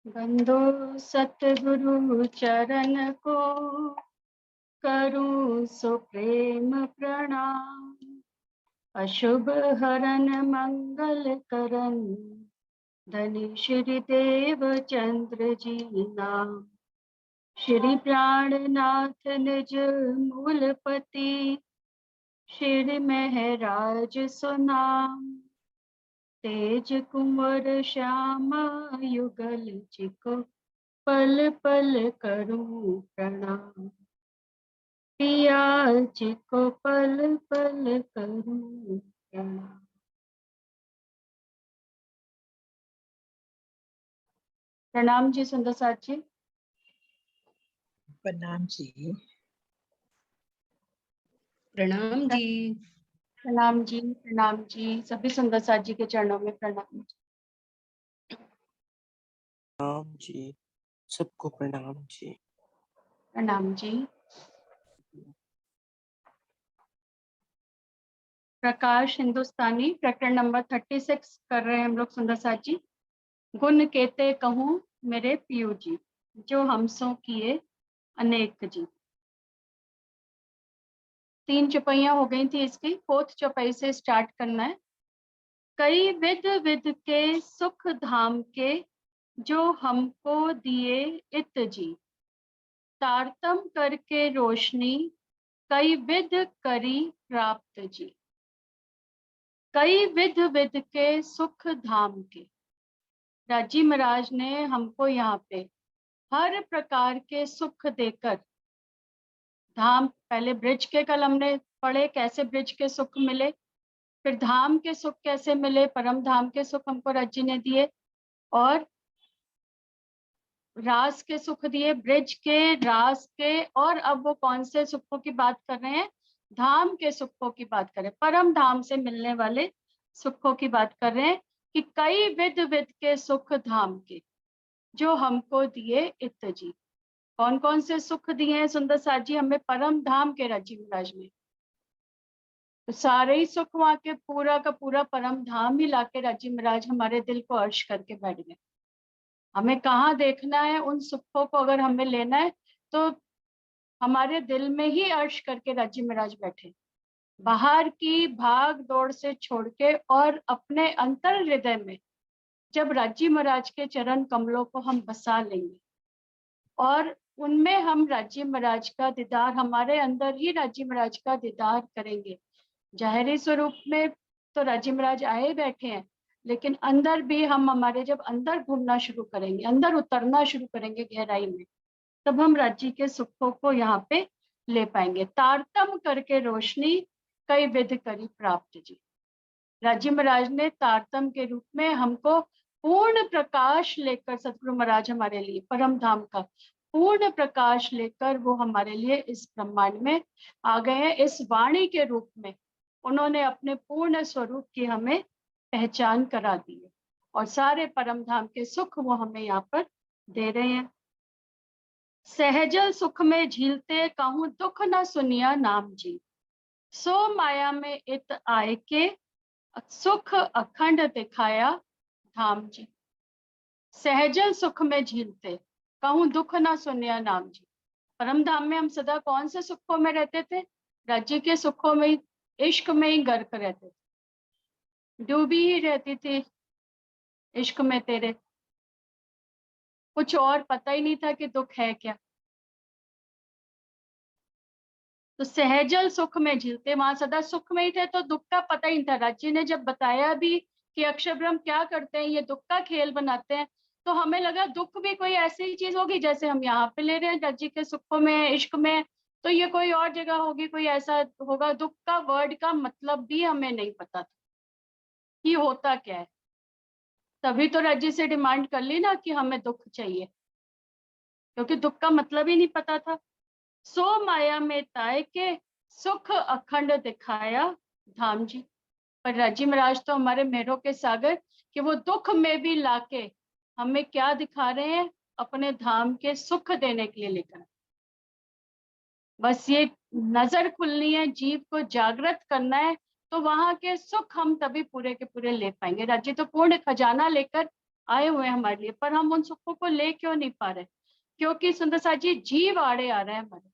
बंदो सतगुरु चरण को करूं सो प्रेम प्रणाम। अशुभ हरन मंगल करन धनी श्री देव चंद्र जी नाम। श्री प्राणनाथ निज मूलपति श्री महराज सुनाम। तेज कुंवर श्यामा युगल चिको पल पल करूं प्रणाम। पिया चिको पल पल करूं प्रणाम। प्रणाम जी सुंदर साथ जी। प्रणाम जी। प्रणाम जी। प्रणाम जी, प्रणाम जी। सभी सुंदर साथ जी के चरणों में प्रणाम। प्रणाम जी, सबको प्रणाम जी। प्रणाम जी। प्रकाश हिंदुस्तानी प्रकरण नंबर 36 कर रहे हैं हम लोग सुंदर साथ जी। गुण केते कहूँ मेरे पियू जी, जो हमसों किए अनेक जी। 3 चौपाइयां हो गई थी इसकी, 4th चौपाई से स्टार्ट करना है। कई विध विध के सुख धाम के, जो हमको दिए इत जी। तारतम करके रोशनी कई विध करी प्राप्त जी। कई विध विध के सुख धाम के, राजी महाराज ने हमको यहाँ पे हर प्रकार के सुख देकर धाम, पहले ब्रिज के कल हमने पढ़े कैसे ब्रिज के सुख मिले, फिर धाम के सुख कैसे मिले, परम धाम के सुख हमको राजी ने दिए, और रास के सुख दिए, ब्रिज के, रास के, और अब वो कौन से सुखों की बात कर रहे हैं, धाम के सुखों की बात कर रहे हैं, परम धाम से मिलने वाले सुखों की बात कर रहे हैं कि कई विध विध के सुख धाम के, जो हमको दिए इत जी। कौन कौन से सुख दिए हैं सुंदर साथ जी हमें परम धाम के राजी महाराज ने? तो सारे ही सुख वहां के, पूरा का पूरा परम धाम ही लाके राजी महाराज हमारे दिल को अर्श करके बैठ गए। हमें कहाँ देखना है उन सुखों को, अगर हमें लेना है तो हमारे दिल में ही अर्श करके राजी महाराज बैठे। बाहर की भाग दौड़ से छोड़ के और अपने अंतर हृदय में जब राजी महाराज के चरण कमलों को हम बसा लेंगे और उनमें हम राजी महाराज का दीदार, हमारे अंदर ही राजी महाराज का दीदार करेंगे। जाहिरी स्वरूप में तो राजी महाराज आए बैठे हैं, लेकिन अंदर भी हम, हमारे जब अंदर घूमना शुरू करेंगे, अंदर उतरना शुरू करेंगे गहराई में, तब हम राज्य के सुखों को यहाँ पे ले पाएंगे। तारतम करके रोशनी कई विध करी प्राप्त जी। राजी महाराज ने तारतम के रूप में हमको पूर्ण प्रकाश लेकर, सतगुरु महाराज हमारे लिए परम धाम का पूर्ण प्रकाश लेकर वो हमारे लिए इस ब्रह्मांड में आ गए हैं। इस वाणी के रूप में उन्होंने अपने पूर्ण स्वरूप की हमें पहचान करा दी है और सारे परम धाम के सुख वो हमें यहाँ पर दे रहे हैं। सहजल सुख में झीलते कहूँ दुख न सुनिया नाम जी। सो माया में इत आए के सुख अखंड दिखाया धाम जी। सहजल सुख में झीलते कहूँ दुख ना सुनिया नाम जी। परम धाम में हम सदा कौन से सुखों में रहते थे? राज्य के सुखों में, इश्क में ही गर्क रहते थे, डूबी ही रहती थी इश्क में तेरे, कुछ और पता ही नहीं था कि दुख है क्या। तो सहजल सुख में झीलते, वहां सदा सुख में ही थे तो दुख का पता ही नहीं था। राज्य ने जब बताया भी कि अक्षर ब्रह्म क्या करते हैं, ये दुख का खेल बनाते हैं, तो हमें लगा दुख भी कोई ऐसी चीज होगी जैसे हम यहाँ पे ले रहे हैं राज्य के सुखों में, इश्क में, तो ये कोई और जगह होगी, कोई ऐसा होगा। दुख का वर्ड का मतलब भी हमें नहीं पता था कि होता क्या है। तभी तो राज्य से डिमांड कर ली ना कि हमें दुख चाहिए, क्योंकि दुख का मतलब ही नहीं पता था। सो माया में ताय के सुख अखंड दिखाया धाम जी। पर राजी महाराज तो हमारे मेहरों के सागर कि वो दुख में भी लाके हमें क्या दिखा रहे हैं, अपने धाम के सुख देने के लिए लेकर। बस ये नजर खुलनी है, जीव को जागृत करना है, तो वहां के सुख हम तभी पूरे के पूरे ले पाएंगे। राज्य तो पूर्ण खजाना लेकर आए हुए हैं हमारे लिए, पर हम उन सुखों को ले क्यों नहीं पा रहे? क्योंकि सुंदर साथ जी जीव आड़े आ रहे हैं हमारे।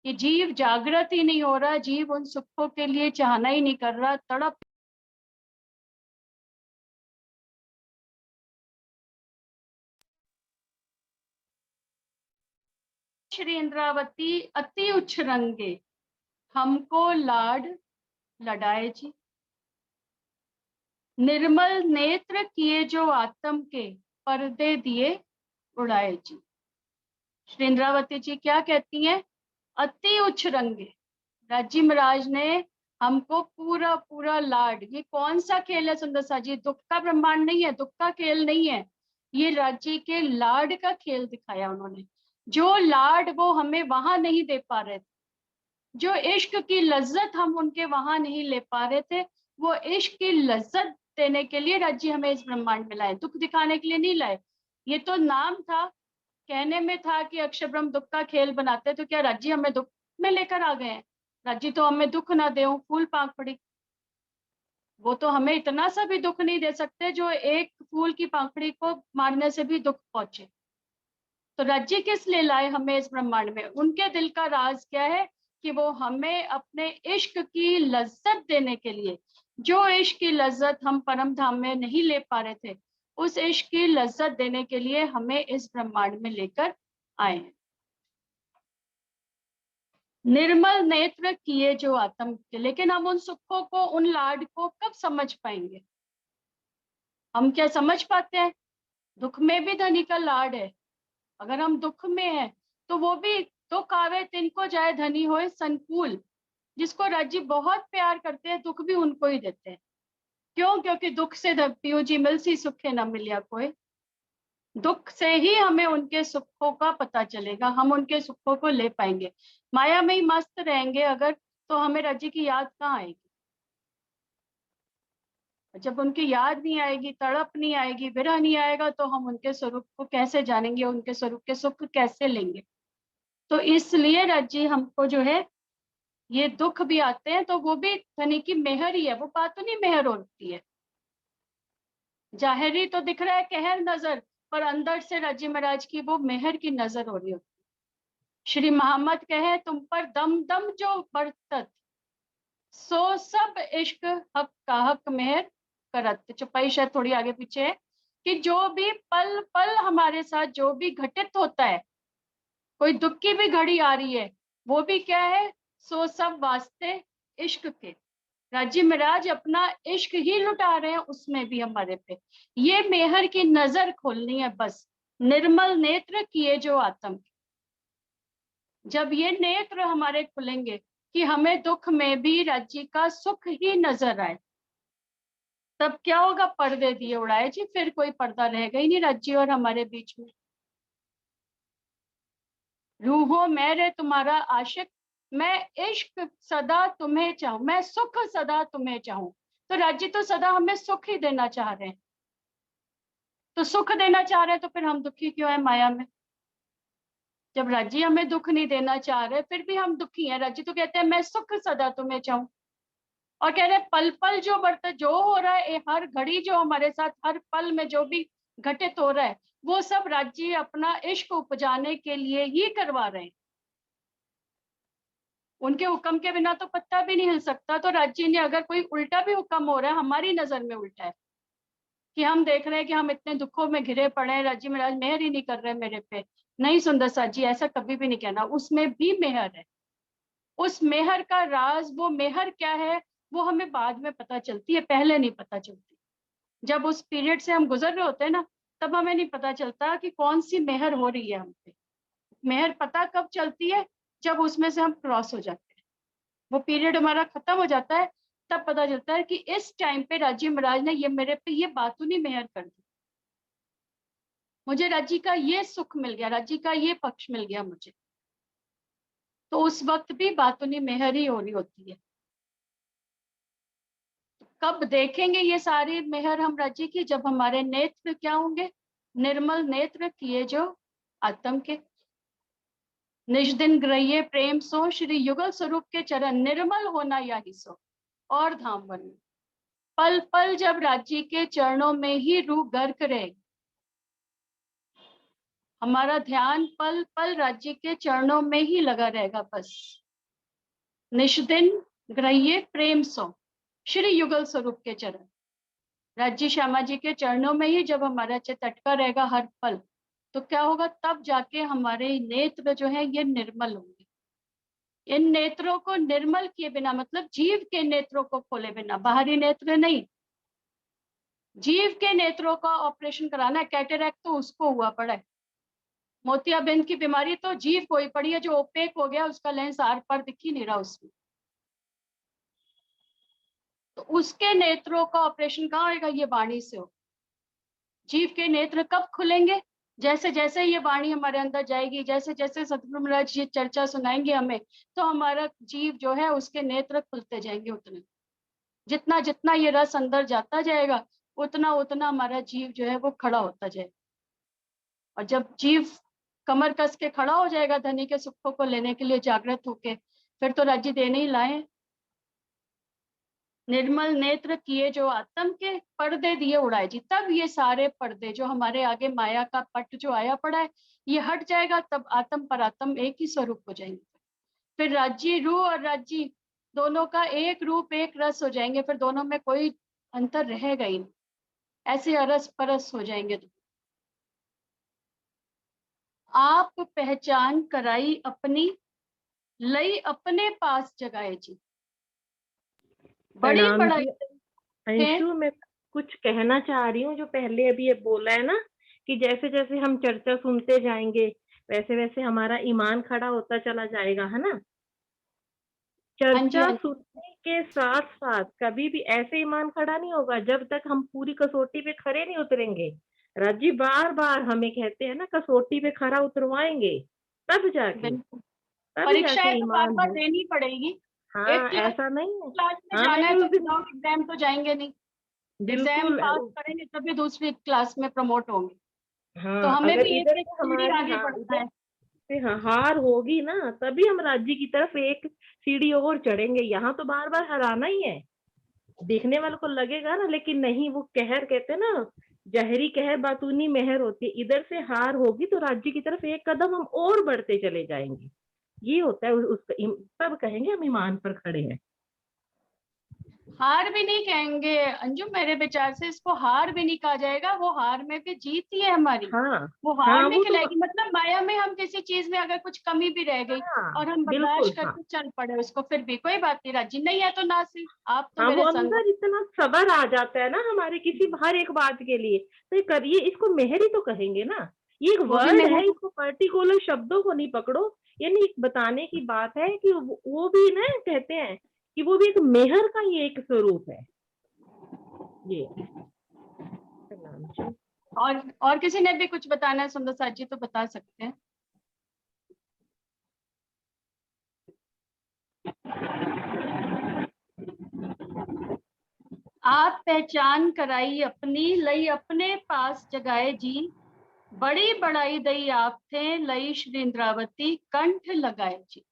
ये जीव जागृत ही नहीं हो रहा, जीव उन सुखों के लिए चाहना ही नहीं कर रहा, तड़प। श्री इंद्रावती अति उच्च रंगे, हमको लाड लडाए जी। निर्मल नेत्र किए जो आत्म के, पर्दे दिए उड़ाए जी। श्री इंद्रावती जी क्या कहती हैं? अति उच्च रंगे, राज्य महाराज ने हमको पूरा पूरा लाड। ये कौन सा खेल है सुंदर सा जी? दुख का ब्रह्मांड नहीं है, दुख का खेल नहीं है, ये राज्य के लाड का खेल दिखाया उन्होंने। जो लाड वो हमें वहां नहीं दे पा रहे थे, जो इश्क की लज्जत हम उनके वहां नहीं ले पा रहे थे, वो इश्क की लज्जत देने के लिए राज्य हमें इस ब्रह्मांड में लाए, दुख दिखाने के लिए नहीं लाए। ये तो नाम था, कहने में था कि अक्षर ब्रह्म दुख का खेल बनाते, तो क्या राज्य हमें दुख में लेकर आ गए हैं? राज्य तो हमें दुख ना दे, फूल पाक पड़ी। वो तो हमें इतना सा भी दुख नहीं दे सकते जो एक फूल की पाखड़ी को मारने से भी दुख पहुंचे। तो राज्य किस लिए लाए हमें इस ब्रह्मांड में? उनके दिल का राज क्या है कि वो हमें अपने इश्क की लज्जत देने के लिए, जो इश्क की लज्जत हम परम धाम में नहीं ले पा रहे थे, उस इश्क की लज्जत देने के लिए हमें इस ब्रह्मांड में लेकर आए हैं। निर्मल नेत्र किए जो आत्म के, लेकिन हम उन सुखों को, उन लाड को कब समझ पाएंगे? हम क्या समझ पाते हैं? दुख में भी धनी का लाड है। अगर हम दुख में हैं तो वो भी दुख आवे तिनको जाए धनी होए संकुल। जिसको राज्य बहुत प्यार करते हैं, दुख भी उनको ही देते हैं। क्यों? क्योंकि दुख से पीयू जी मिलसी सुखे न मिलिया कोई। दुख से ही हमें उनके सुखों का पता चलेगा, हम उनके सुखों को ले पाएंगे। माया में ही मस्त रहेंगे अगर, तो हमें राज्य की याद कहाँ आएगी? जब उनकी याद नहीं आएगी, तड़प नहीं आएगी, विरह नहीं आएगा, तो हम उनके स्वरूप को कैसे जानेंगे, उनके स्वरूप के सुख कैसे लेंगे? तो इसलिए राज्य हमको जो है, ये दुख भी आते हैं तो वो भी धनी की मेहर ही है, वो बात तो नहीं मेहर होती है। जाहिरी तो दिख रहा है कहर नजर, पर अंदर से राज्य महाराज की वो मेहर की नजर हो रही होती है। श्री मोहम्मद कहे तुम पर दम दम जो बरतत, सो सब इश्क हक का हक मेहर करत। चुपाई शायद थोड़ी आगे पीछे है कि जो भी पल पल हमारे साथ जो भी घटित होता है, कोई दुख की भी घड़ी आ रही है, वो भी क्या है? सो सब वास्ते इश्क के। राज्य महाराज अपना इश्क ही लुटा रहे हैं उसमें भी हमारे पे। ये मेहर की नजर खोलनी है बस। निर्मल नेत्र किए जो आत्म के, जब ये नेत्र हमारे खुलेंगे कि हमें दुख में भी राज्य का सुख ही नजर आए, तब क्या होगा? पर्दे दिए उड़ाए जी, फिर कोई पर्दा रहेगा ही नहीं राज्य और हमारे बीच में। रूहो मैं रे तुम्हारा आशिक, मैं इश्क सदा तुम्हें चाहूं, मैं सुख सदा तुम्हें चाहूं। तो राज्य तो सदा हमें सुख ही देना चाह रहे हैं, तो सुख देना चाह रहे हैं तो फिर हम दुखी क्यों है माया में? जब राज्य हमें दुख नहीं देना चाह रहे फिर भी हम दुखी हैं। राज्य तो कहते हैं मैं सुख सदा तुम्हें चाहूं, और कह रहे हैं पल पल जो बढ़ता जो हो रहा है, हर घड़ी जो हमारे साथ, हर पल में जो भी घटित हो रहा है, वो सब राज्य अपना इश्क उपजाने के लिए ही करवा रहे हैं। उनके हुक्म के बिना तो पत्ता भी नहीं हिल सकता। तो राज्य ने अगर कोई उल्टा भी हुक्म हो रहा है, हमारी नजर में उल्टा है कि हम देख रहे हैं कि हम इतने दुखों में घिरे पड़े हैं, राज्य महाराज मेहर ही नहीं कर रहे मेरे पे, नहीं सुंदर साथ जी ऐसा कभी भी नहीं कहना। उसमें भी मेहर है। उस मेहर का राज, वो मेहर क्या है, वो हमें बाद में पता चलती है, पहले नहीं पता चलती। जब उस पीरियड से हम गुजर रहे होते हैं ना, तब हमें नहीं पता चलता कि कौन सी मेहर हो रही है हम पे। मेहर पता कब चलती है? जब उसमें से हम क्रॉस हो जाते हैं, वो पीरियड हमारा खत्म हो जाता है, तब पता चलता है कि इस टाइम पे राज्य महाराज ने ये मेरे पे ये बातूनी मेहर कर दी, मुझे राज्य का ये सुख मिल गया, राज्य का ये पक्ष मिल गया मुझे। तो उस वक्त भी बातूनी मेहर ही हो रही होती है। कब देखेंगे ये सारी मेहर हम राज्य की? जब हमारे नेत्र क्या होंगे? निर्मल नेत्र किए जो आत्म के। निज दिन ग्रह्य प्रेम सो, श्री युगल स्वरूप के चरण, निर्मल होना या ही सो और धाम बनो। पल पल जब राज्य के चरणों में ही रूह गर्क रहे, हमारा ध्यान पल पल राज्य के चरणों में ही लगा रहेगा बस। निष्दिन ग्रह्य प्रेम सो श्री युगल स्वरूप के चरण, राज्य श्यामा जी के चरणों में ही जब हमारा चित्त अटका रहेगा हर पल, तो क्या होगा, तब जाके हमारे नेत्र जो है ये निर्मल होंगे। इन नेत्रों को निर्मल किए बिना, मतलब जीव के नेत्रों को खोले बिना, बाहरी नेत्र नहीं, जीव के नेत्रों का ऑपरेशन कराना है। कैटरैक्ट तो उसको हुआ पड़ा है, मोतियाबिंद की बीमारी तो जीव को ही पड़ी है, जो ओपेक हो गया, उसका लेंस आर पर दिख ही नहीं रहा उसमें। तो उसके नेत्रों का ऑपरेशन कहाँ होगा, ये वाणी से हो। जीव के नेत्र कब खुलेंगे, जैसे जैसे ये वाणी हमारे अंदर जाएगी, जैसे जैसे सतगुरु महाराज ये चर्चा सुनाएंगे हमें, तो हमारा जीव जो है उसके नेत्र खुलते जाएंगे। उतने जितना जितना ये रस अंदर जाता जाएगा, उतना उतना हमारा जीव जो है वो खड़ा होता जाएगा। और जब जीव कमर कस के खड़ा हो जाएगा धनी के सुखों को लेने के लिए जागृत होके, फिर तो राज्य देने ही लाए। निर्मल नेत्र किए जो आत्म के, पर्दे दिए उड़ाए जी। तब ये सारे पर्दे जो हमारे आगे माया का पट जो आया पड़ा है, ये हट जाएगा, तब आत्म पर आत्म एक ही स्वरूप हो जाएंगे। फिर राज्य रूह और राज्य दोनों का एक रूप एक रस हो जाएंगे, फिर दोनों में कोई अंतर रहेगा ही नहीं, ऐसे अरस परस हो जाएंगे। आप पहचान कराई अपनी, लई अपने पास जगाए जी। बड़ी प्रणाम बड़ाई जी। है। अंशु, मैं कुछ कहना चाह रही हूँ, जो पहले अभी ये बोला है ना, कि जैसे जैसे हम चर्चा सुनते जाएंगे वैसे वैसे हमारा ईमान खड़ा होता चला जाएगा, है ना। हाँ जी, चर्चा हाँ जी। सुनने के साथ साथ कभी भी ऐसे ईमान खड़ा नहीं होगा जब तक हम पूरी कसौटी पे खरे नहीं उतरेंगे। राजी बार बार हमें कहते हैं ना, कसौटी पे खरा उतरवाएंगे, तब जाके बिल्कुल, तब जाके परीक्षाएं तो बार ईमान बार हो। देनी पड़ेगी। एक हाँ, क्लास ऐसा नहीं है। क्लास में हाँ, जाना है मैंने तो उस दिन विदाउट एग्जाम तो जाएंगे नहीं। एग्जाम बिल्कुल पास करेंगे तभी दूसरी क्लास में प्रमोट होंगे। तो हाँ, हमें अगर भी एक इधर एक से सीढ़ी हमारी आगे बढ़ना इधर है। से हार होगी ना, तभी हम राज्य की तरफ एक सीढ़ी और चढ़ेंगे। यहाँ तो बार बार हराना ही है, देखने वालों को लगेगा ना, लेकिन नहीं, वो कहर कहते हैं ना, जहरी कहर बातूनी मेहर होती है। इधर से हार होगी तो राज्य की तरफ एक कदम हम और बढ़ते चले जाएंगे। ये होता है तब कहेंगे हम ईमान पर खड़े हैं। हार भी नहीं कहेंगे अंजू, मेरे विचार से इसको हार भी नहीं कहा जाएगा, वो हार में भी जीत ही है हमारी। हाँ वो हार हाँ, नहीं वो तो खिलाएगी, मतलब माया में हम किसी चीज में अगर कुछ कमी भी रह गई हाँ, और हम बिल्कुल बर्दाश्त हाँ। करके चल पड़े उसको, फिर भी कोई बात नहीं, राजी नहीं है तो ना सही, आप तो हाँ, वो मेरे संग हो। अंदर इतना सब्र आ जाता है ना हमारे किसी हर एक बात के लिए, तो ये करिए, इसको मेहर ही तो कहेंगे ना। ये एक वो भी वर्ड है, मेहनत। इसको पर्टिकुलर शब्दों को नहीं पकड़ो। यानी एक बताने की बात है कि वो भी ना, कहते हैं कि वो भी एक मेहर का ही एक स्वरूप है ये। प्रणाम जी। और किसी ने भी कुछ बताना है सुंदर साथ जी तो बता सकते हैं। आप पहचान कराई अपनी, लई अपने पास जगाए जी। बड़ी बड़ाई दई आप थे, लई श्री इंद्रावती कंठ लगाए जी।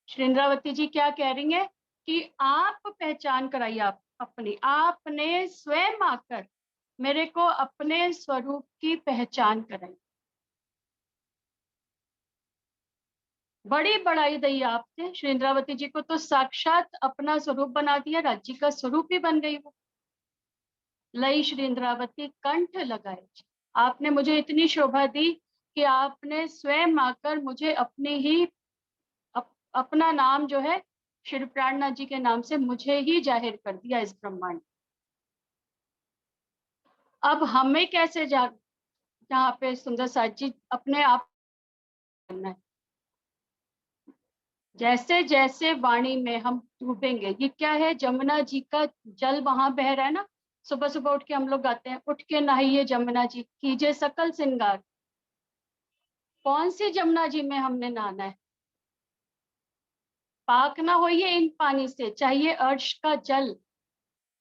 श्री इंद्रावती जी क्या कह रही है कि आप पहचान कराई, आप अपनी, आपने स्वयं आकर मेरे को अपने स्वरूप की पहचान कराई। बड़ी बड़ाई दई आपने, श्री इंद्रावती जी को तो साक्षात अपना स्वरूप बना दिया, राज्य का स्वरूप ही बन गई वो। लई श्री इंद्रावती कंठ लगाए, आपने मुझे इतनी शोभा दी कि आपने स्वयं आकर मुझे अपनी ही अपना नाम जो है श्री प्राणनाथ जी के नाम से मुझे ही जाहिर कर दिया इस ब्रह्मांड। अब हमें कैसे जहाँ पे सुंदर साथ जी अपने आप करना है, जैसे जैसे वाणी में हम डूबेंगे, ये क्या है, जमुना जी का जल वहां बह रहा है ना, सुबह सुबह उठ के हम लोग गाते हैं, उठ के नहाइए जमुना जी कीजिए सकल श्रृंगार। कौन सी जमुना जी में हमने नहाना है, पाक ना होइए इन पानी से, चाहिए अर्श का जल।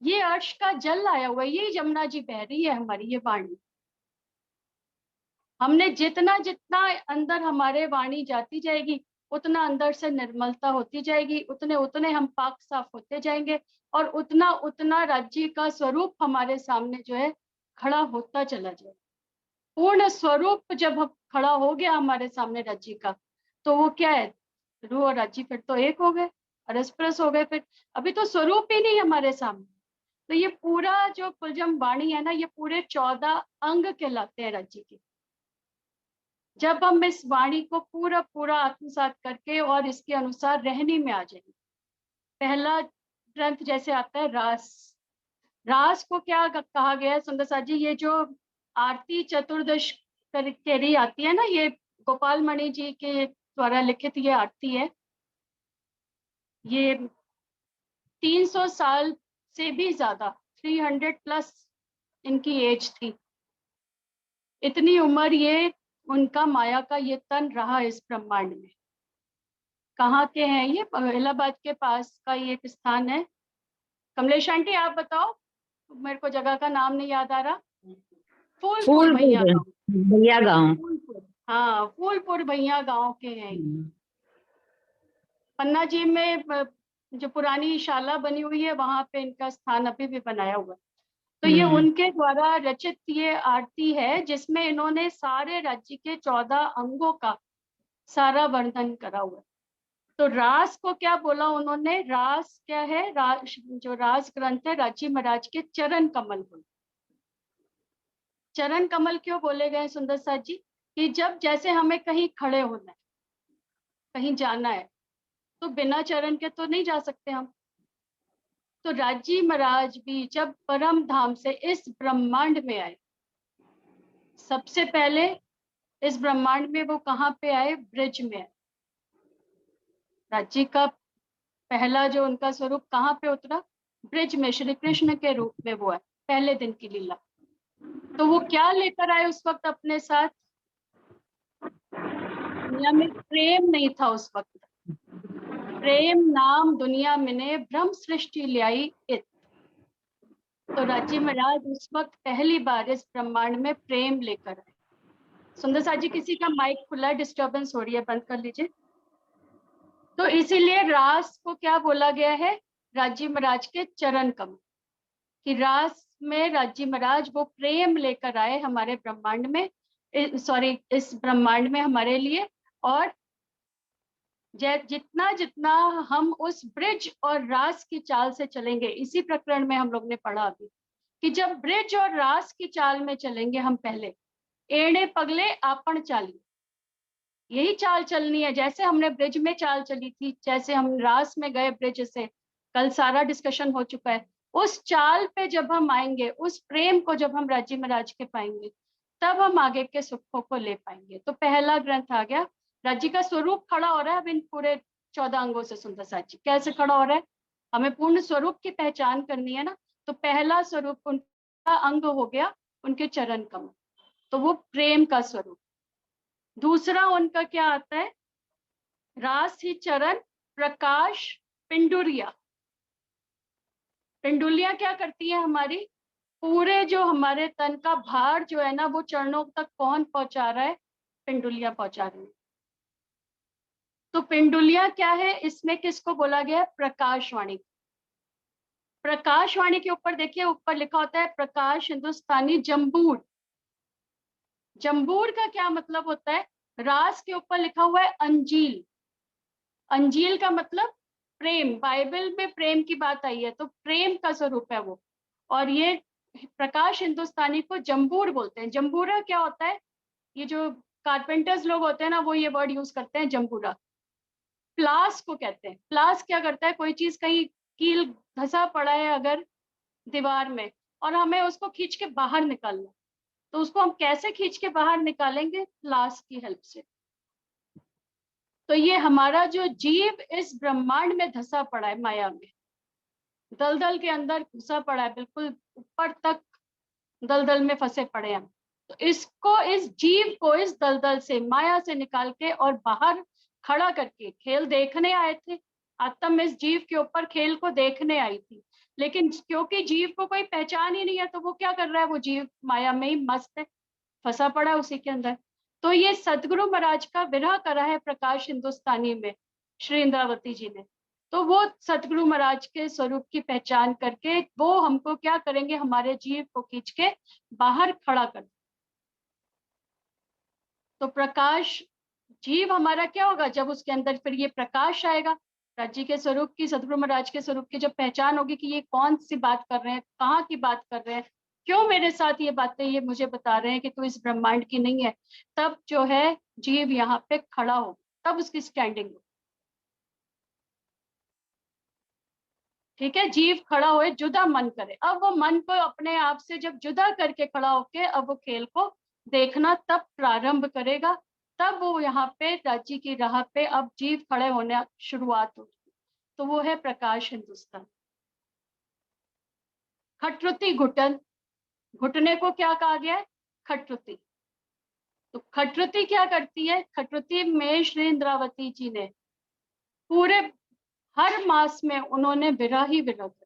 ये अर्श का जल आया हुआ है, ये जमुना जी बह रही है हमारी ये वाणी। हमने जितना जितना अंदर हमारे वाणी जाती जाएगी, उतना अंदर से निर्मलता होती जाएगी, उतने उतने हम पाक साफ होते जाएंगे, और उतना उतना राज्य का स्वरूप हमारे सामने जो है खड़ा होता चला जाएगा। पूर्ण स्वरूप जब हम खड़ा हो गया हमारे सामने राज्य का, तो वो क्या है, रूह और राज्य फिर तो एक हो गए, परस्परस हो गए। फिर अभी तो स्वरूप ही नहीं हमारे सामने। तो ये पूरा जो कुलजम वाणी है ना, ये पूरे 14 अंग कहलाते हैं राज्य के। जब हम इस वाणी को पूरा पूरा आत्मसात करके और इसके अनुसार रहने में आ जाएंगे। पहला ग्रंथ जैसे आता है रास। रास को क्या कहा गया है सुंदर साथ जी, ये जो आरती चतुर्दश करी आती है ना, ये गोपाल मणि जी के द्वारा लिखित ये आरती है। ये 300 साल से भी ज्यादा, 300 प्लस इनकी एज थी। इतनी उम्र ये उनका माया का ये तन रहा इस ब्रह्मांड में। कहाँ के हैं ये? इलाहाबाद के पास का ये एक स्थान है। कमलेश आंटी आप बताओ, मेरे को जगह का नाम नहीं याद आ रहा। फूलपुर भैया गांव। भैया गांव। फूलपुर, हाँ फूलपुर भैया गांव के हैं। पन्ना जी में जो पुरानी शाला बनी हुई है वहां पे इनका स्थान अभी भी बनाया हुआ है। तो ये उनके द्वारा रचित ये आरती है, जिसमें इन्होंने सारे राज्य के 14 अंगों का सारा वर्णन करा हुआ है। तो रास को क्या बोला उन्होंने? रास क्या है? जो रास ग्रंथ है राज्य महाराज के चरण कमल बोले। चरण कमल क्यों बोले गए सुंदर साथ जी? कि जब जैसे हमें कहीं खड़े होना है, कहीं जाना है, तो बिना चरण के तो नहीं जा सकते हम। तो राज्य महाराज भी जब परम धाम से इस ब्रह्मांड में आए, सबसे पहले इस ब्रह्मांड में वो कहाँ पे आए? ब्रज में आए। राज्य का पहला जो उनका स्वरूप कहाँ पे उतरा? ब्रज में, श्री कृष्ण के रूप में वो है, पहले दिन की लीला। तो वो क्या लेकर आए उस वक्त अपने साथ? दुनिया में प्रेम नहीं था उस वक्त। प्रेम नाम दुनिया में ने ब्रह्म सृष्टि ले आई इत। तो राज्य महाराज उस वक्त पहली बार इस ब्रह्मांड में प्रेम लेकर आए। सुंदर साथ जी किसी का माइक खुला है, डिस्टर्बेंस हो रही है, बंद कर लीजिए। तो इसीलिए रास को क्या बोला गया है? राज्य महाराज के चरण कमल। कि रास में राज्य महाराज वो प्रेम लेकर आए हमारे ब्रह्मांड में, सॉरी इस ब्रह्मांड में हमारे लिए। और जितना जितना हम उस ब्रिज और रास की चाल से चलेंगे, इसी प्रकरण में हम लोग ने पढ़ा अभी कि जब ब्रिज और रास की चाल में चलेंगे हम, पहले एड़े पगले आपन चाली, यही चाल चलनी है। जैसे हमने ब्रिज में चाल चली थी, जैसे हम रास में गए ब्रिज से, कल सारा डिस्कशन हो चुका है। उस चाल पे जब हम आएंगे, उस प्रेम को जब हम राज्य महाराज के पाएंगे, तब हम आगे के सुखों को ले पाएंगे। तो पहला ग्रंथ आ गया। राज्य का स्वरूप खड़ा हो रहा है अब इन पूरे 14 अंगों से। सुंदर साथ जी कैसे खड़ा हो रहा है? हमें पूर्ण स्वरूप की पहचान करनी है ना। तो पहला स्वरूप उनका अंग हो गया उनके चरण कमल, तो वो प्रेम का स्वरूप। दूसरा उनका क्या आता है? रास ही चरण प्रकाश पिंडुरिया। पिंडुलियां क्या करती है हमारी? पूरे जो हमारे तन का भार जो है ना, वो चरणों तक कौन पहुंचा रहा है? पिंडुलियां पहुंचा रही है। तो पिंडुलियां क्या है? इसमें किसको बोला गया है? प्रकाशवाणी। प्रकाशवाणी के ऊपर देखिए, ऊपर लिखा होता है प्रकाश हिंदुस्तानी जम्बूर। जम्बूर का क्या मतलब होता है? रास के ऊपर लिखा हुआ है अंजील। अंजील का मतलब प्रेम। बाइबल में प्रेम की बात आई है, तो प्रेम का स्वरूप है वो। और ये प्रकाश हिंदुस्तानी को जम्बूर बोलते हैं। जम्बूरा क्या होता है? ये जो कारपेंटर्स लोग होते हैं ना, वो ये वर्ड यूज करते हैं, जम्बूरा। प्लास को कहते हैं। प्लास क्या करता है? कोई चीज कहीं कील धंसा पड़ा है अगर दीवार में, और हमें उसको खींच के बाहर निकालना, तो उसको हम कैसे खींच के बाहर निकालेंगे? प्लास की हेल्प से। तो ये हमारा जो जीव इस ब्रह्मांड में धंसा पड़ा है, माया में, दलदल के अंदर घुसा पड़ा है, बिल्कुल ऊपर तक दलदल में फंसे पड़े हैं। तो इसको, इस जीव को इस दलदल से, माया से निकाल के और बाहर खड़ा करके, खेल देखने आए थे। आत्म इस जीव के ऊपर खेल को देखने आई थी, लेकिन क्योंकि जीव को कोई पहचान ही नहीं है, तो वो क्या कर रहा है? वो जीव माया में ही मस्त है, फंसा पड़ा है उसी के अंदर। तो ये सदगुरु महाराज का विरह करा है प्रकाश हिंदुस्तानी में श्री इंद्रावती जी ने। तो वो सतगुरु महाराज के स्वरूप की पहचान करके वो हमको क्या करेंगे? हमारे जीव को खींच के बाहर खड़ा कर। तो प्रकाश जीव हमारा क्या होगा, जब उसके अंदर फिर ये प्रकाश आएगा, राज्य के स्वरूप की, सतगुरु महाराज के स्वरूप की जब पहचान होगी कि ये कौन सी बात कर रहे हैं, कहाँ की बात कर रहे हैं, क्यों मेरे साथ ये बातें ये मुझे बता रहे हैं कि तू इस ब्रह्मांड की नहीं है, तब जो है जीव यहाँ पे खड़ा हो, तब उसकी स्टैंडिंग हो। ठीक है, जीव खड़ा होए, जुदा मन करे। अब वो मन को अपने आप से जब जुदा करके खड़ा होके अब वो खेल को देखना तब प्रारंभ करेगा, तब वो यहाँ पे राज्य की राह पे अब जीव खड़े होने शुरुआत होगी। तो वो है प्रकाश हिंदुस्तान। खटरुति घुटन, घुटने को क्या कहा गया है, खटरुति। तो खटरुति क्या करती है, खटरुति में श्री इंद्रावती जी ने पूरे हर मास में उन्होंने विरह ही विरह कर।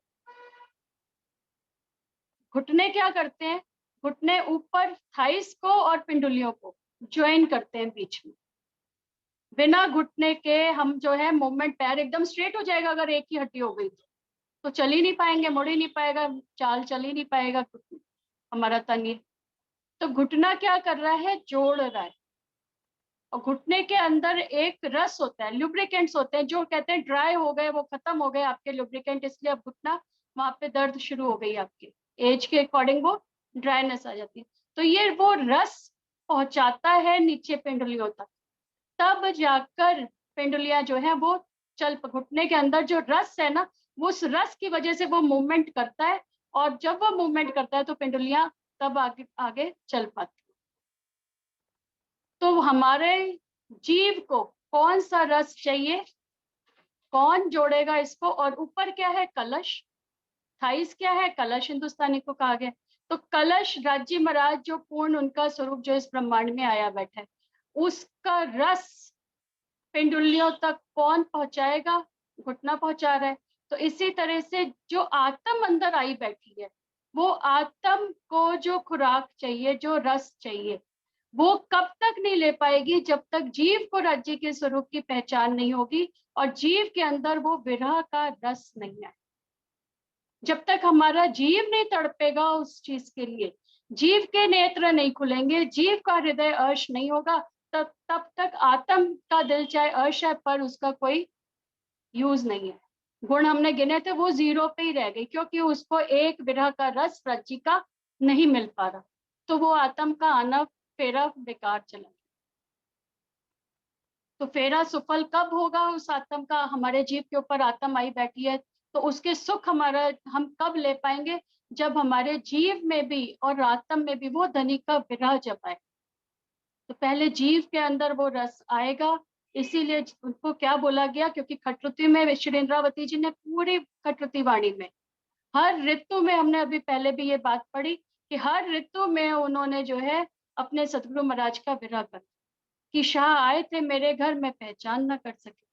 घुटने क्या करते हैं, घुटने ऊपर थाइस को और पिंडुलियों को ज्वाइन करते हैं बीच में। बिना घुटने के हम जो है मूवमेंट, पैर एकदम स्ट्रेट हो जाएगा अगर एक ही हड्डी हो गई तो चल ही नहीं पाएंगे, मुड़ ही नहीं पाएगा, चाल चल ही नहीं पाएगा हमारा तन ये। तो घुटना क्या कर रहा है, जोड़ रहा है। और घुटने के अंदर एक रस होता है, लुब्रिकेंट्स होते हैं, जो कहते हैं ड्राई हो गए, वो खत्म हो गए आपके लुब्रिकेंट, इसलिए अब घुटना वहां पे दर्द शुरू हो गई आपके एज के अकॉर्डिंग, वो ड्राइनेस आ जाती है। तो ये वो रस पहुंचाता है नीचे पेंडुलियों तक, तब जाकर पेंडुलियां जो है वो चल, घुटने के अंदर जो रस है ना, वो उस रस की वजह से वो मूवमेंट करता है, और जब वो मूवमेंट करता है तो पेंडुलियां तब आगे आगे चल पाती। तो हमारे जीव को कौन सा रस चाहिए, कौन जोड़ेगा इसको, और ऊपर क्या है, कलश, थाइस क्या है, कलश हिंदुस्तानी को कहा गया। तो कलश राज्य महाराज जो पूर्ण उनका स्वरूप जो इस ब्रह्मांड में आया बैठा है, उसका रस पिंडुलियों तक कौन पहुंचाएगा, घुटना पहुंचा रहा है। तो इसी तरह से जो आत्म अंदर आई बैठी है, वो आत्म को जो खुराक चाहिए, जो रस चाहिए, वो कब तक नहीं ले पाएगी, जब तक जीव को राज्य के स्वरूप की पहचान नहीं होगी और जीव के अंदर वो विरह का रस नहीं आए। जब तक हमारा जीव नहीं तड़पेगा उस चीज के लिए, जीव के नेत्र नहीं खुलेंगे, जीव का हृदय अर्श नहीं होगा, तब तक आत्म का दिल चाहे अर्श है पर उसका कोई यूज नहीं है। गुण हमने गिने थे वो जीरो पे ही रह गई, क्योंकि उसको एक विरह का रस राज्य का नहीं मिल पा रहा, तो वो आत्म का आना फेरा बेकार चला। तो फेरा सुफल कब होगा उस आत्म का, हमारे जीव के ऊपर आत्म आई बैठी है, तो उसके सुख हमारा हम कब ले पाएंगे, जब हमारे जीव में भी और आत्म में भी वो धनी का विरह जब आए। तो पहले जीव के अंदर वो रस आएगा, इसीलिए उनको क्या बोला गया, क्योंकि खटरुति में श्री इंद्रावती जी ने पूरी खटरुति वाणी में हर ऋतु में, हमने अभी पहले भी ये बात पढ़ी कि हर ऋतु में उन्होंने जो है अपने सतगुरु महाराज का विरह कर, कि शाह आए थे मेरे घर में पहचान ना कर सके,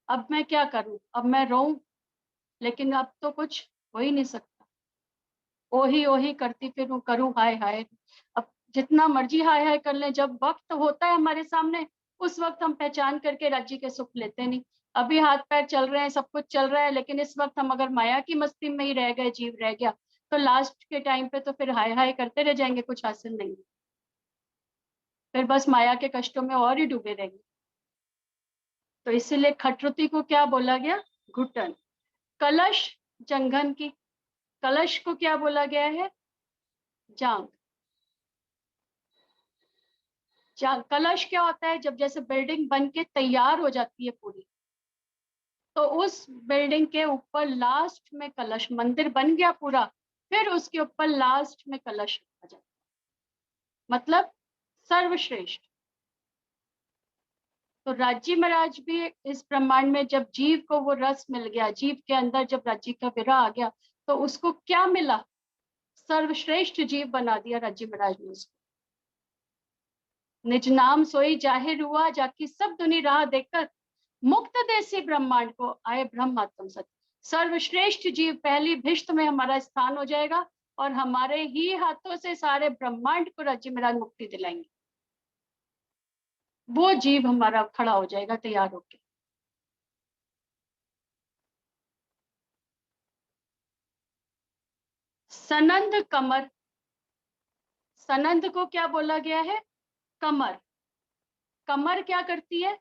अब मैं क्या करूं, अब मैं रोऊं, लेकिन अब तो कुछ हो ही नहीं सकता, ओही ओही करती फिरूं, करूं हाय हाय। अब जितना मर्जी हाय हाय कर ले, जब वक्त होता है हमारे सामने उस वक्त हम पहचान करके राज्य के सुख लेते नहीं। अभी हाथ पैर चल रहे हैं, सब कुछ चल रहा है, लेकिन इस वक्त हम अगर माया की मस्ती में ही रह गए, जीव रह गया, तो लास्ट के टाइम पे तो फिर हाय हाय करते रह जाएंगे, कुछ हासिल नहीं, फिर बस माया के कष्टों में और ही डूबे रहेंगे। तो इसीलिए खटरुति को क्या बोला गया, घुटन। कलश जंघन की, कलश को क्या बोला गया है, जांग। कलश क्या होता है, जब जैसे बिल्डिंग बन के तैयार हो जाती है पूरी, तो उस बिल्डिंग के ऊपर लास्ट में कलश, मंदिर बन गया पूरा, फिर उसके ऊपर लास्ट में कलश रखा जाता है, मतलब सर्वश्रेष्ठ। तो राज्य महाराज भी इस ब्रह्मांड में जब जीव को वो रस मिल गया, जीव के अंदर जब राज्य का विरह आ गया, तो उसको क्या मिला, सर्वश्रेष्ठ जीव बना दिया राज्य महाराज ने उसको। निज नाम सोई जाहिर हुआ, जाकी सब दुनी राह देखकर, मुक्त देसी ब्रह्मांड को आए ब्रह्मात्म सत्य। सर्वश्रेष्ठ जीव पहली भिष्ट में हमारा स्थान हो जाएगा, और हमारे ही हाथों से सारे ब्रह्मांड को राज्य महाराज मुक्ति दिलाएंगे। वो जीव हमारा खड़ा हो जाएगा तैयार होके। सनंद कमर, सनंद को क्या बोला गया है? कमर। कमर क्या करती है?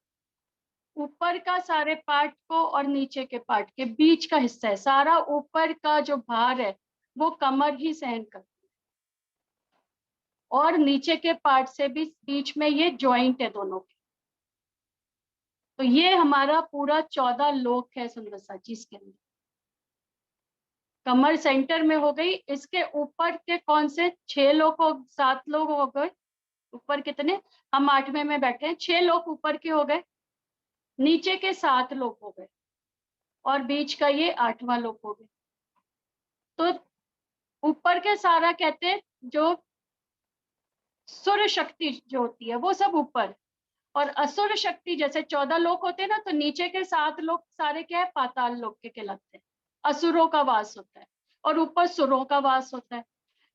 ऊपर का सारे पार्ट को और नीचे के पार्ट के बीच का हिस्सा है, सारा ऊपर का जो भार है वो कमर ही सहन करती है, और नीचे के पार्ट से भी बीच में ये जॉइंट है दोनों के। तो ये हमारा पूरा 14 लोक है सुंदर साची इसके अंदर। कमर सेंटर में हो गई, इसके ऊपर के कौन से 6 लोग हो, 7 लोग हो गए। ऊपर कितने? हम 8वें में बैठे हैं, 6 लोग ऊपर के हो गए, नीचे के 7 लोग हो गए, और बीच का ये 8वां लोग हो गए। तो ऊपर के सारा कहते हैं जो सुर शक्ति जो होती है वो सब ऊपर, और असुर शक्ति जैसे 14 लोग होते हैं ना, तो नीचे के 7 लोग सारे क्या है? पाताल लोक के कहलाते हैं। असुरों का वास होता है और ऊपर सुरों का वास होता है।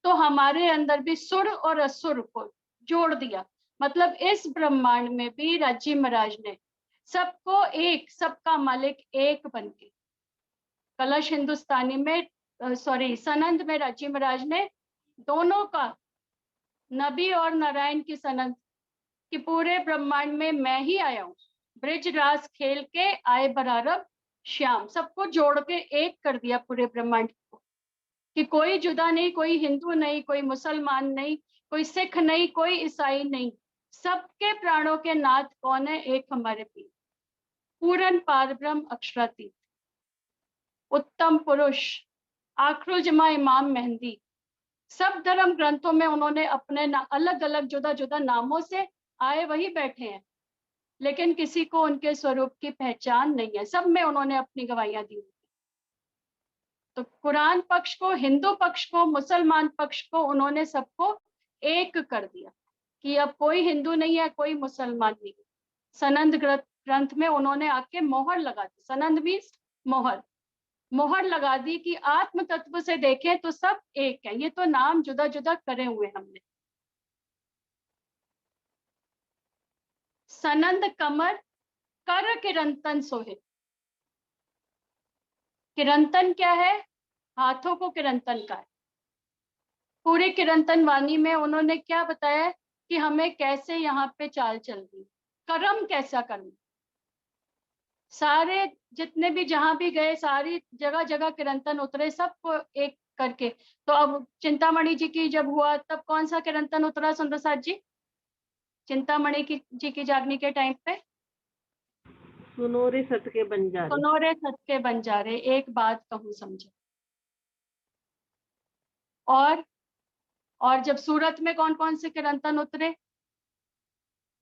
तो हमारे अंदर भी सुर और असुर को जोड़ दिया, मतलब इस ब्रह्मांड में भी राजी महाराज ने सबको एक, सबका मालिक एक बन के, कलश हिंदुस्तानी में सॉरी सनंद में राजी महाराज ने दोनों का, नबी और नारायण की सनंद कि पूरे ब्रह्मांड में मैं ही आया हूँ, ब्रिज रास खेल के आए बरारब श्याम, सबको जोड़ के एक कर दिया पूरे ब्रह्मांड को, कि कोई जुदा नहीं, कोई हिंदू नहीं, कोई मुसलमान नहीं, कोई सिख नहीं, कोई ईसाई नहीं, सबके प्राणों के नाथ कौन है? एक हमारे पीर, पूरन पार ब्रह्म अक्षरातीत, उत्तम पुरुष, आखरुल जमा इमाम मेहंदी। सब धर्म ग्रंथों में उन्होंने अपने अलग अलग जुदा जुदा नामों से आए, वही बैठे हैं, लेकिन किसी को उनके स्वरूप की पहचान नहीं है, सब में उन्होंने अपनी गवाहियां दी। तो कुरान पक्ष को, हिंदू पक्ष को, मुसलमान पक्ष को उन्होंने सबको एक कर दिया कि अब कोई हिंदू नहीं है, कोई मुसलमान नहीं है। सनंद ग्रंथ में उन्होंने आके मोहर लगा दी, सनंद मीन्स मोहर, मोहर लगा दी कि आत्म तत्व से देखें तो सब एक है, ये तो नाम जुदा जुदा करे हुए हमने। सनंद कमर कर किरंतन सोहे। किरंतन क्या है? हाथों को किरंतन का है। पूरी किरंतन वाणी में उन्होंने क्या बताया कि हमें कैसे यहाँ पे चाल चलनी, कर्म कैसा करना। सारे जितने भी जहां भी गए, सारी जगह जगह किरंतन उतरे, सबको एक करके। तो अब चिंतामणि जी की जब हुआ तब कौन सा किरंतन उतरा सुंदर साथ जी? चिंतामणि की जी की जागनी के टाइम पे सुनो रे सत के बंजारे। सुनोरे सत के बंजारे, एक बात कहूँ समझे। और जब सूरत में कौन कौन से किरंतन उतरे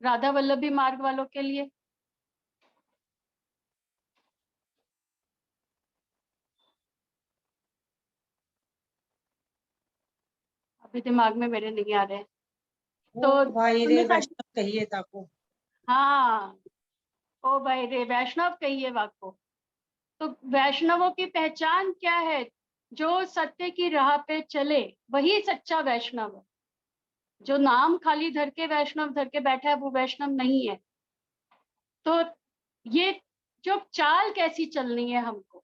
राधा वल्लभी मार्ग वालों के लिए? अभी दिमाग में मेरे नहीं आ रहे। तो भाई रे सुंदर साथ, वैष्णव कहिए ताको। हाँ, ओ भाई रे वैष्णव कहिए वाको। तो वैष्णवों की पहचान क्या है? जो सत्य की राह पे चले वही सच्चा वैष्णव है। जो नाम खाली धर के वैष्णव धर के बैठा है वो वैष्णव नहीं है। तो ये जो चाल कैसी चलनी है हमको,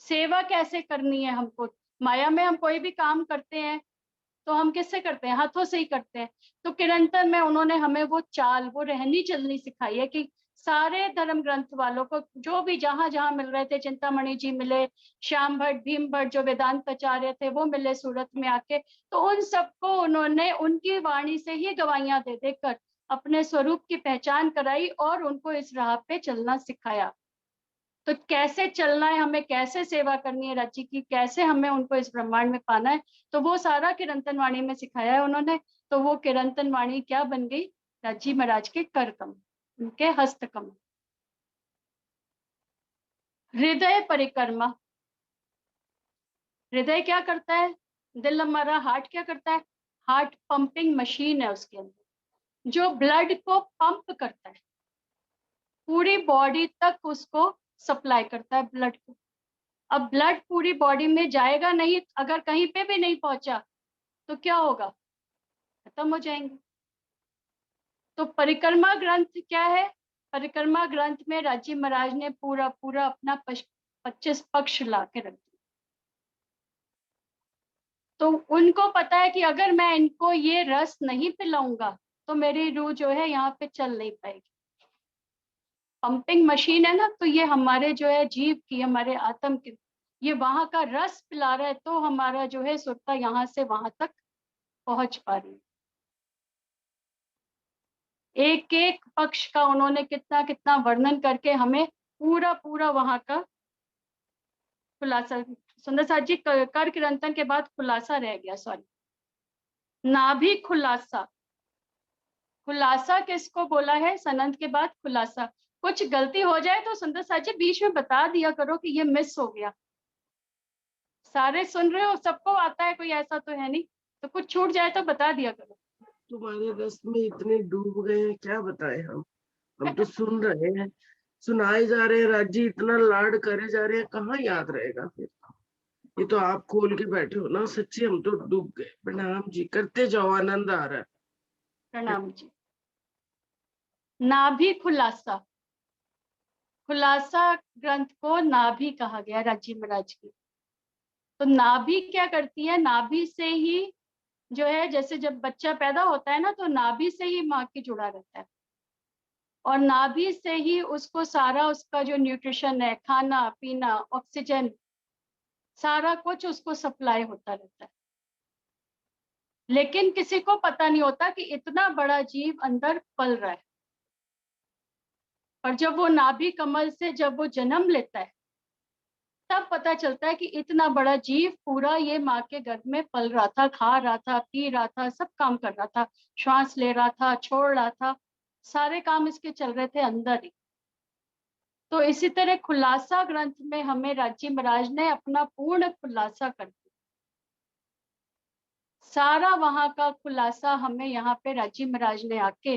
सेवा कैसे करनी है हमको। माया में हम कोई भी काम करते हैं तो हम किससे करते हैं? हाथों से ही करते हैं। तो किरंतन में उन्होंने हमें वो चाल, वो रहनी चलनी सिखाई है कि सारे धर्म ग्रंथ वालों को जो भी जहां जहां मिल रहे थे, चिंतामणि जी मिले, श्याम भट्ट, भीम भट्ट जो वेदांत आचार्य थे वो मिले सूरत में आके, तो उन सबको उन्होंने उनकी वाणी से ही गवाहियां दे देकर अपने स्वरूप की पहचान कराई और उनको इस राह पे चलना सिखाया। तो कैसे चलना है हमें, कैसे सेवा करनी है राज्य की, कैसे हमें उनको इस ब्रह्मांड में पाना है, तो वो सारा किरंतन वाणी में सिखाया है उन्होंने। तो वो किरंतन वाणी क्या बन गई? राज्य महाराज के कर कमल, उनके हस्त कमल। हृदय परिक्रमा, हृदय क्या करता है? दिल हमारा, हार्ट क्या करता है? हार्ट पंपिंग मशीन है उसके अंदर, जो ब्लड को पंप करता है, पूरी बॉडी तक उसको सप्लाई करता है ब्लड को। अब ब्लड पूरी बॉडी में जाएगा नहीं, अगर कहीं पे भी नहीं पहुंचा तो क्या होगा? खत्म हो जाएंगे। तो परिक्रमा ग्रंथ क्या है? परिक्रमा ग्रंथ में राजी महाराज ने पूरा पूरा अपना 25 पक्ष ला के रख दिया। तो उनको पता है कि अगर मैं इनको ये रस नहीं पिलाऊंगा तो मेरी रूह जो है यहाँ पे चल नहीं पाएगी। पंपिंग मशीन है ना, तो ये हमारे जो है जीव की, हमारे आत्म की, ये वहां का रस पिला रहा है, तो हमारा जो है सुरता यहाँ से वहां तक पहुंच पा रही है। एक एक पक्ष का उन्होंने कितना कितना वर्णन करके हमें पूरा पूरा वहां का खुलासा। सुंदर साथ जी, कर किरंतन के बाद खुलासा रह गया, सॉरी, नाभि खुलासा। खुलासा किसको बोला है? सनंत के बाद खुलासा। कुछ गलती हो जाए तो सुंदर साथ जी बीच में बता दिया करो कि ये मिस हो गया। सारे सुन रहे हो, सबको आता है, कोई ऐसा तो है नहीं, तो कुछ छूट जाए तो बता दिया करो। तुम्हारे रस में इतने डूब गए हैं, क्या बताएं हम तो सुन रहे हैं, सुनाए जा रहे हैं, राज्य इतना लाड करे जा रहे हैं, कहाँ याद रहेगा फिर। ये तो आप खोल के बैठे हो ना, सच्ची हम तो डूब गए। प्रणाम जी, करते जाओ, आनंद आ रहा है। प्रणाम जी। नाभि खुलासा, खुलासा ग्रंथ को नाभि कहा गया राजी महाराज की। तो नाभि क्या करती है? नाभि से ही जो है, जैसे जब बच्चा पैदा होता है ना, तो नाभि से ही माँ की जुड़ा रहता है, और नाभि से ही उसको सारा उसका जो न्यूट्रिशन है, खाना पीना, ऑक्सीजन, सारा कुछ उसको सप्लाई होता रहता है। लेकिन किसी को पता नहीं होता कि इतना बड़ा जीव अंदर पल रहा है। और जब वो नाभि कमल से जब वो जन्म लेता है, तब पता चलता है कि इतना बड़ा जीव पूरा ये माँ के गर्भ में पल रहा था, खा रहा था, पी रहा था, सब काम कर रहा था, श्वास ले रहा था, छोड़ रहा था, सारे काम इसके चल रहे थे अंदर ही। तो इसी तरह खुलासा ग्रंथ में हमें राजी महाराज ने अपना पूर्ण खुलासा कर दिया। सारा वहां का खुलासा हमें यहाँ पे राजी महाराज ने आके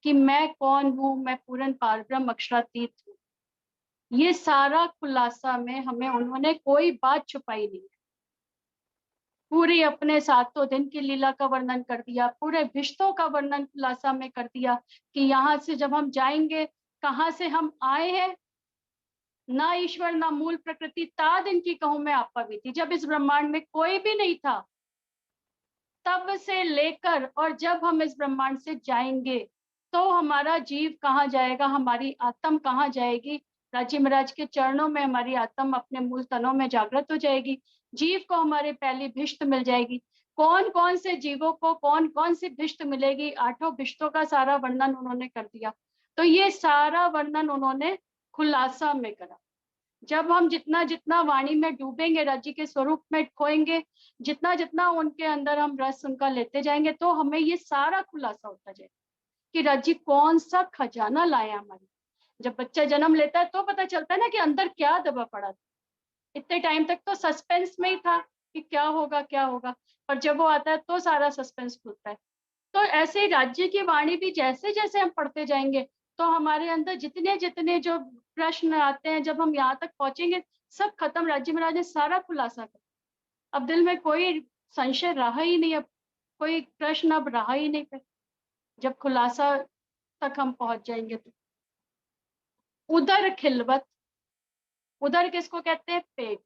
कि मैं कौन हूँ, मैं पूर्ण पारब्रह्म अक्षरातीत हूँ, ये सारा खुलासा में हमें उन्होंने कोई बात छुपाई नहीं। पूरी अपने सातों दिन की लीला का वर्णन कर दिया, पूरे भिष्टों का वर्णन खुलासा में कर दिया कि यहाँ से जब हम जाएंगे, कहाँ से हम आए हैं, ना ईश्वर ना मूल प्रकृति, ता दिन की कहूं मैं आपा भी थी। जब इस ब्रह्मांड में कोई भी नहीं था, तब से लेकर और जब हम इस ब्रह्मांड से जाएंगे, तो हमारा जीव कहाँ जाएगा, हमारी आत्म कहाँ जाएगी? राजी महाराज के चरणों में हमारी आत्म अपने मूल तनों में जागृत हो जाएगी। जीव को हमारे पहली भिष्ट मिल जाएगी। कौन कौन से जीवों को कौन कौन सी भिष्ट मिलेगी, 8 भिष्टों का सारा वर्णन उन्होंने कर दिया। तो ये सारा वर्णन उन्होंने खुलासा में करा। जब हम जितना जितना वाणी में डूबेंगे, राज्य के स्वरूप में खोएंगे, जितना जितना उनके अंदर हम रस उनका लेते जाएंगे, तो हमें ये सारा खुलासा होता जाएगा कि राज्य कौन सा खजाना लाया हमारे। जब बच्चा जन्म लेता है तो पता चलता है ना कि अंदर क्या दबा पड़ा था। इतने टाइम तक तो सस्पेंस में ही था कि क्या होगा क्या होगा, पर जब वो आता है तो सारा सस्पेंस खुलता है। तो ऐसे ही राज्य की वाणी भी जैसे जैसे हम पढ़ते जाएंगे, तो हमारे अंदर जितने जितने जो प्रश्न आते हैं, जब हम यहाँ तक पहुंचेंगे, सब खत्म। राज्य महाराज ने सारा खुलासा कर, अब दिल में कोई संशय रहा ही नहीं, अब कोई प्रश्न अब रहा ही नहीं। जब खुलासा तक हम पहुंच जाएंगे तो उदर खिलवत, उदर किसको कहते हैं? पेट।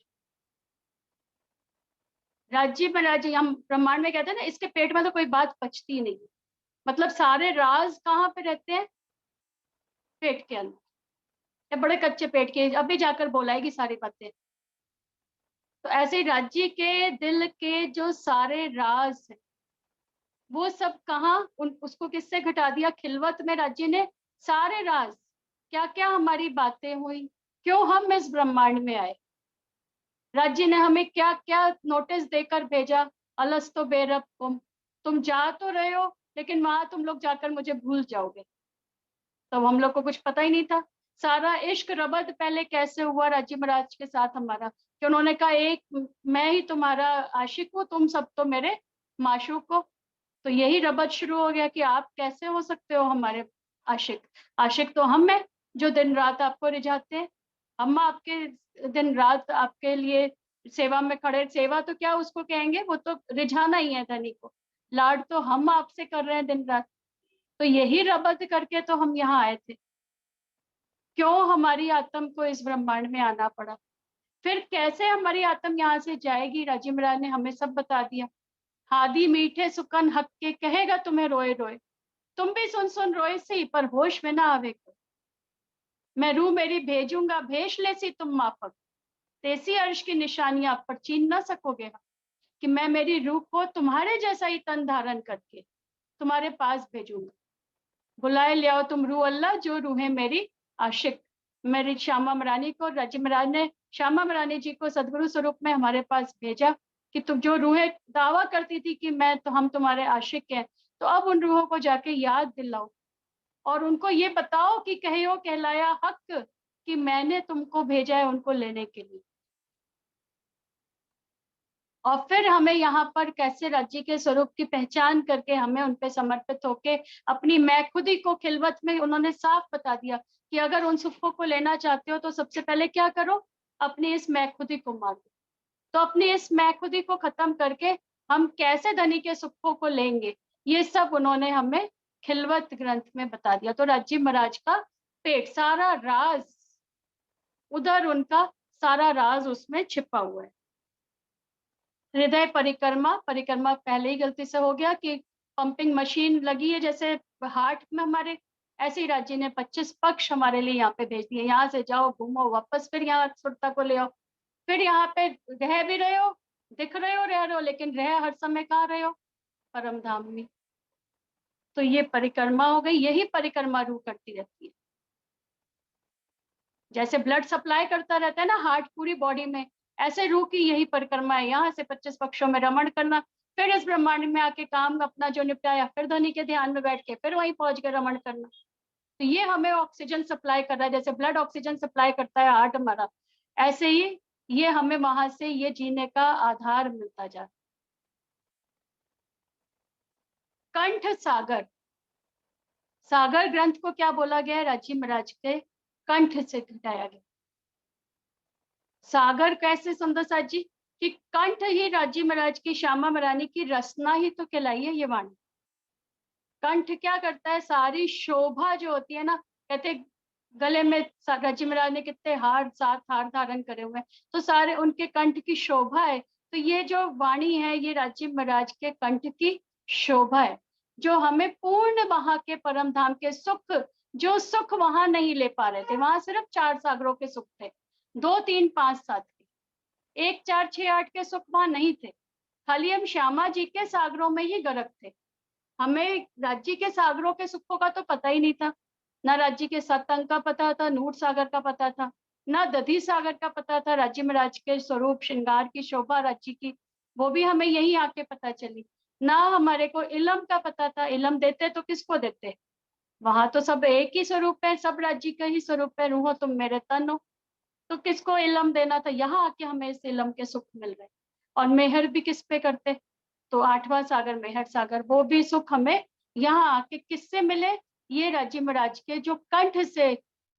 राज्य महाराज हम ब्रह्मांड में कहते हैं ना, इसके पेट में तो कोई बात पचती नहीं, मतलब सारे राज कहाँ पे रहते हैं? पेट के अंदर। या बड़े कच्चे पेट के, अभी जाकर बोलाएगी सारी बातें। तो ऐसे राज्य के दिल के जो सारे राज है, वो सब कहाँ, उसको किससे घटा दिया? खिलवत में राज्य ने सारे राज, क्या क्या हमारी बातें हुई, क्यों हम इस ब्रह्मांड में आए, राज्य ने हमें क्या क्या नोटिस देकर भेजा। अलस्तो बेरबकुम, तुम जा तो रहे हो, लेकिन वहां तुम लोग जाकर मुझे भूल जाओगे। तो हम लोग को कुछ पता ही नहीं था। सारा इश्क रबद पहले कैसे हुआ राज्य महाराज के साथ हमारा, कि उन्होंने कहा एक मैं ही तुम्हारा आशिक हूँ, तुम सब तो मेरे माशूक हो। तो यही रबद शुरू हो गया कि आप कैसे हो सकते हो हमारे आशिक। आशिक तो हम हैं जो दिन रात आपको रिझाते हैं, हम आपके दिन रात आपके लिए सेवा में खड़े। सेवा तो क्या उसको कहेंगे, वो तो रिझाना ही है धनी को। लाड तो हम आपसे कर रहे हैं दिन रात। तो यही रबद करके तो हम यहाँ आए थे। क्यों हमारी आत्म को इस ब्रह्मांड में आना पड़ा? फिर कैसे हमारी आत्म यहाँ से जाएगी, राजी महाराज ने हमें सब बता दिया। हादी मीठे सुकन हक के कहेगा तुम्हें रोए रोए, तुम भी सुन सुन रोए सी पर होश में ना आवे को। मैं रूह मेरी भेजूंगा भेज ले सी तुम माफक, तेसी अर्श की निशानियां पर छीन ना सकोगे, कि मैं मेरी रूह को तुम्हारे जैसा ही तन धारण करके तुम्हारे पास भेजूंगा। बुलाए ले आओ तुम रूह अल्लाह, जो रूहें मेरी आशिक। मेरी श्यामा मरानी को राजी महाराज ने श्यामा मरानी जी को सदगुरु स्वरूप में हमारे पास भेजा कि तुम जो रूहें दावा करती थी कि मैं तो हम तुम्हारे आशिक हैं, तो अब उन रूहों को जाके याद दिलाओ और उनको ये बताओ कि कहो कहलाया हक कि मैंने तुमको भेजा है उनको लेने के लिए। और फिर हमें यहाँ पर कैसे राज्य के स्वरूप की पहचान करके हमें उन पे समर्पित होके अपनी मैं खुदी को खिलवत में उन्होंने साफ बता दिया कि अगर उन सुखों को लेना चाहते हो तो सबसे पहले क्या करो, अपनी इस मैं खुदी को मारो। तो अपनी इस मैं खुदी को खत्म करके हम कैसे धनी के सुखों को लेंगे, ये सब उन्होंने हमें खिलवत ग्रंथ में बता दिया। तो राजी महाराज का पेट सारा राज उधर, उनका सारा राज उसमें छिपा हुआ है। हृदय परिक्रमा, परिक्रमा पहले ही गलती से हो गया कि पंपिंग मशीन लगी है जैसे हार्ट में हमारे, ऐसे ही राज्य ने 25 पक्ष हमारे लिए यहाँ पे भेज दिए। यहाँ से जाओ घूमो वापस फिर यहाँ सुरता को ले आओ, फिर यहाँ पे रह भी रहे हो, दिख रहे हो, रह रहे हो, लेकिन रह हर समय कहाँ रहे हो, परम धाम में। तो ये परिक्रमा हो गई, यही परिक्रमा रूह करती रहती है। जैसे ब्लड सप्लाई करता रहता है ना हार्ट पूरी बॉडी में, ऐसे रूह की यही परिक्रमा है, यहाँ से 25 पक्षों में रमण करना, फिर इस ब्रह्मांड में आके काम अपना जो निपटाया, फिर ध्वनि के ध्यान में बैठ के फिर वहीं पहुंच के रमण करना। तो ये हमें ऑक्सीजन सप्लाई कर रहा है, जैसे ब्लड ऑक्सीजन सप्लाई करता है हार्ट हमारा, ऐसे ही ये हमें वहां से ये जीने का आधार मिलता जा रहा। कंठ सागर, सागर ग्रंथ को क्या बोला गया है, राजी महाराज के कंठ से घटाया गया। सागर कैसे सुंदर साज जी कि कंठ ही राजी महाराज की श्यामा मरानी की रसना ही तो कहलाई है ये वाणी। कंठ क्या करता है, सारी शोभा जो होती है ना, कहते गले में राजी महाराज ने कितने हार 7 हार धारण करे हुए हैं, तो सारे उनके कंठ की शोभा है। तो ये जो वाणी है ये राजी महाराज के कंठ की शोभा है, जो हमें पूर्ण वहां के परम धाम के सुख, जो सुख वहां नहीं ले पा रहे थे, वहां सिर्फ 4 सागरों के सुख थे, 2, 3, 5, 7 के, 1, 4, 6, 8 के सुख वहां नहीं थे। खाली हम श्यामा जी के सागरों में ही गर्क थे, हमें राज्य के सागरों के सुखों का तो पता ही नहीं था। ना राज्य के सतंग का पता था, नूर सागर का पता था, ना दधी सागर का पता था। राज्य में राज्य के स्वरूप श्रृंगार की शोभा राज्य की, वो भी हमें यही आके पता चली। ना हमारे को इलम का पता था, इलम देते तो किसको देते, वहां तो सब एक ही स्वरूप है, सब राज्य का ही स्वरूप है, रूह हो तुम मेरे तन हो, तो किसको इलम देना था। यहाँ आके हमें इस इलम के सुख मिल रहे। और मेहर भी किस पे करते, तो 8वां सागर मेहर सागर, वो भी सुख हमें यहाँ आके किससे मिले, ये राजी महाराज के जो कंठ से